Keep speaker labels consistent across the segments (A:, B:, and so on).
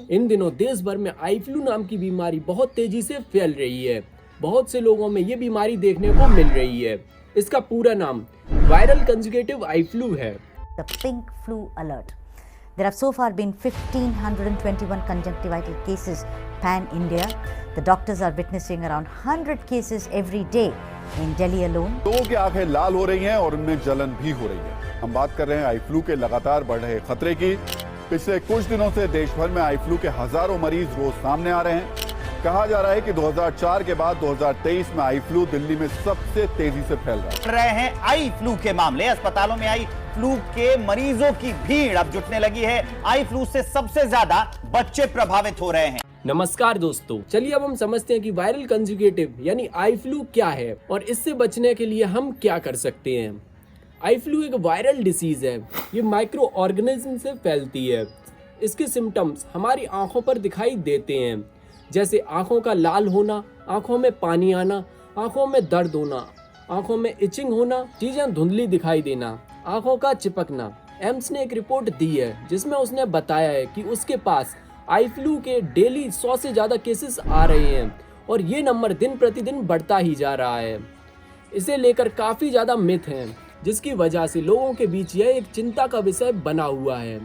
A: इन दिनों देश भर में आई फ्लू नाम की बीमारी बहुत तेजी से फैल रही है। बहुत से लोगों में ये बीमारी देखने को मिल रही है। इसका पूरा नाम वायरल कंजुगेटिव आई फ्लू है।
B: The pink flu alert. There have so far been 1,521 conjunctivital cases pan-India. The doctors are witnessing around 100 cases every day in Delhi alone.
C: लोगों की आंखें लाल हो रही हैं और उनमें जलन भी हो रही है। हम बात कर रहे हैं आई फ्लू के लगातार बढ़ रहे खतरे की। पिछले कुछ दिनों से देश भर में आई फ्लू के हजारों मरीज रोज सामने आ रहे हैं। कहा जा रहा है कि 2004 के बाद 2023 में आई फ्लू दिल्ली में सबसे तेजी से फैल रहा
D: हैं आई फ्लू के मामले। अस्पतालों में आई फ्लू के मरीजों की भीड़ अब जुटने लगी है। आई फ्लू से सबसे ज्यादा बच्चे प्रभावित हो रहे हैं।
A: नमस्कार दोस्तों, चलिए अब हम समझते हैं कि वायरल कंजुगेटिव यानी आई फ्लू क्या है और इससे बचने के लिए हम क्या कर सकते हैं। आई फ्लू एक वायरल डिसीज है। ये माइक्रो ऑर्गेनिज्म से फैलती है। इसके सिम्टम्स हमारी आंखों पर दिखाई देते हैं, जैसे आंखों का लाल होना, आंखों में पानी आना, आंखों में दर्द होना, आंखों में इचिंग होना, चीजें धुंधली दिखाई देना, आंखों का चिपकना। एम्स ने एक रिपोर्ट दी है जिसमें उसने बताया है कि उसके पास आई फ्लू के डेली 100 से ज्यादा केसेस आ रहे हैं और ये नंबर दिन प्रतिदिन बढ़ता ही जा रहा है। इसे लेकर काफी ज्यादा मिथ हैं, जिसकी वजह से लोगों के बीच यह एक चिंता का विषय बना हुआ है।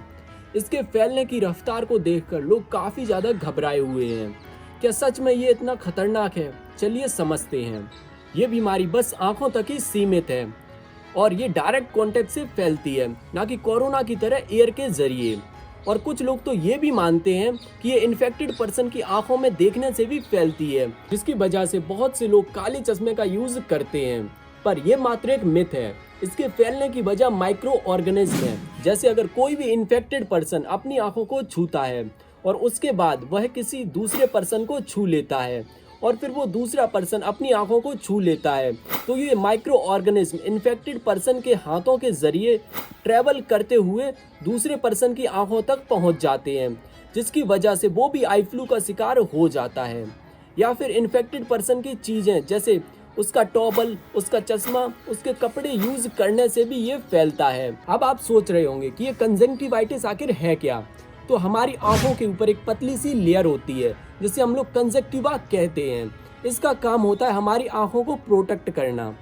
A: इसके फैलने की रफ्तार को देखकर लोग काफी ज्यादा घबराए हुए हैं। क्या सच में ये इतना खतरनाक है? चलिए समझते हैं। ये बीमारी बस आंखों तक ही सीमित है और ये डायरेक्ट कांटेक्ट से फैलती है, ना कि कोरोना की तरह एयर के जरिए। और कुछ लोग तो ये भी मानते हैं कि ये इन्फेक्टेड पर्सन की आंखों में देखने से भी फैलती है, जिसकी वजह से बहुत से लोग काले चश्मे का यूज करते हैं। पर यह मात्र एक मिथ है। इसके फैलने की वजह माइक्रो ऑर्गेनिज्म है। जैसे अगर कोई भी इन्फेक्टेड पर्सन अपनी आंखों को छूता है और उसके बाद वह किसी दूसरे पर्सन को छू लेता है और फिर वो दूसरा पर्सन अपनी आंखों को छू लेता है, तो ये माइक्रो ऑर्गेनिज्म इन्फेक्टेड पर्सन के हाथों के जरिए ट्रेवल करते हुए दूसरे पर्सन की आंखों तक पहुंच जाते हैं, जिसकी वजह से वो भी आई फ्लू का शिकार हो जाता है। या फिर इन्फेक्टेड पर्सन की चीज़ें जैसे उसका टॉवल, उसका चश्मा, उसके कपड़े यूज करने से भी ये फैलता है। अब आप सोच रहे होंगे कि ये कंजंक्टिवाइटिस आखिर है क्या? तो हमारी आंखों के ऊपर एक पतली सी लेयर होती है जिसे हम लोग कंजक्टिवा कहते हैं। इसका काम होता है हमारी आंखों को प्रोटेक्ट करना।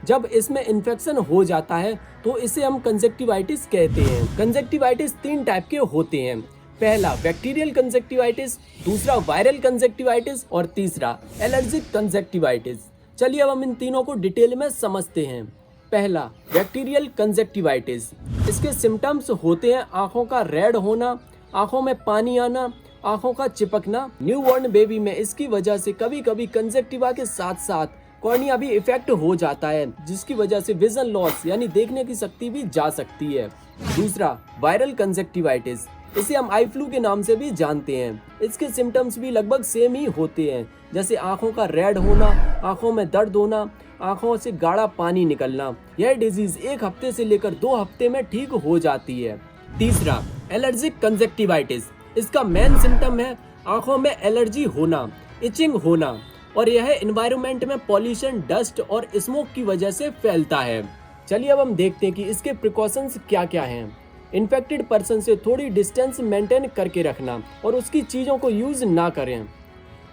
A: जब इसमें इन्फेक्शन हो जाता है तो इसे हम कंजक्टिवाइटिस कहते हैं। कंजक्टिवाइटिस 3 टाइप के होते हैं। पहला बैक्टीरियल कंजक्टिवाइटिस, दूसरा वायरल कंजक्टिवाइटिस और तीसरा एलर्जिक कंजक्टिवाइटिस। चलिए अब हम इन तीनों को डिटेल में समझते हैं। पहला बैक्टीरियल कंजक्टिवाइटिस। इसके सिम्टम्स होते हैं आंखों का रेड होना, आंखों में पानी आना, आंखों का चिपकना। न्यूबॉर्न बेबी में इसकी वजह से कभी कभी कंजक्टिवा के साथ साथ कॉर्निया भी इफेक्ट हो जाता है, जिसकी वजह से विजन लॉस यानी देखने की शक्ति भी जा सकती है। दूसरा वायरल कंजक्टिवाइटिस, इसे हम आई फ्लू के नाम से भी जानते हैं। इसके सिम्टम्स भी लगभग सेम ही होते हैं, जैसे आंखों का रेड होना, आंखों में दर्द होना, आंखों से गाढ़ा पानी निकलना। यह डिजीज 1 हफ्ते से लेकर 2 हफ्ते में ठीक हो जाती है। तीसरा एलर्जिक कंजक्टिवाइटिस, इसका मेन सिम्टम है आंखों में एलर्जी होना, इचिंग होना, और यह एनवायरनमेंट में पॉल्यूशन, डस्ट और स्मोक की वजह से फैलता है। चलिए अब हम देखते हैं कि इसके प्रिकॉशंस क्या क्या हैं। इन्फेक्टेड पर्सन से थोड़ी डिस्टेंस मेंटेन करके रखना और उसकी चीज़ों को यूज ना करें।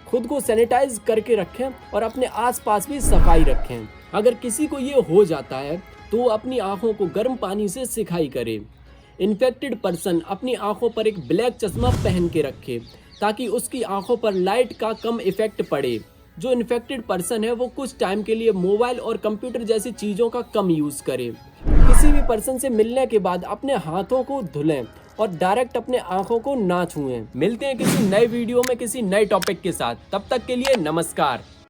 A: खुद को सैनिटाइज करके रखें और अपने आसपास भी सफाई रखें। अगर किसी को ये हो जाता है तो अपनी आंखों को गर्म पानी से सिकाई करे। इन्फेक्टेड पर्सन अपनी आंखों पर एक ब्लैक चश्मा पहन के रखे ताकि उसकी आंखों पर लाइट का कम इफेक्ट पड़े। जो इन्फेक्टेड पर्सन है वो कुछ टाइम के लिए मोबाइल और कंप्यूटर जैसी चीज़ों का कम यूज़ करे। किसी भी पर्सन से मिलने के बाद अपने हाथों को धुलें और डायरेक्ट अपने आंखों को ना छुएं। मिलते हैं किसी नए वीडियो में किसी नए टॉपिक के साथ। तब तक के लिए नमस्कार।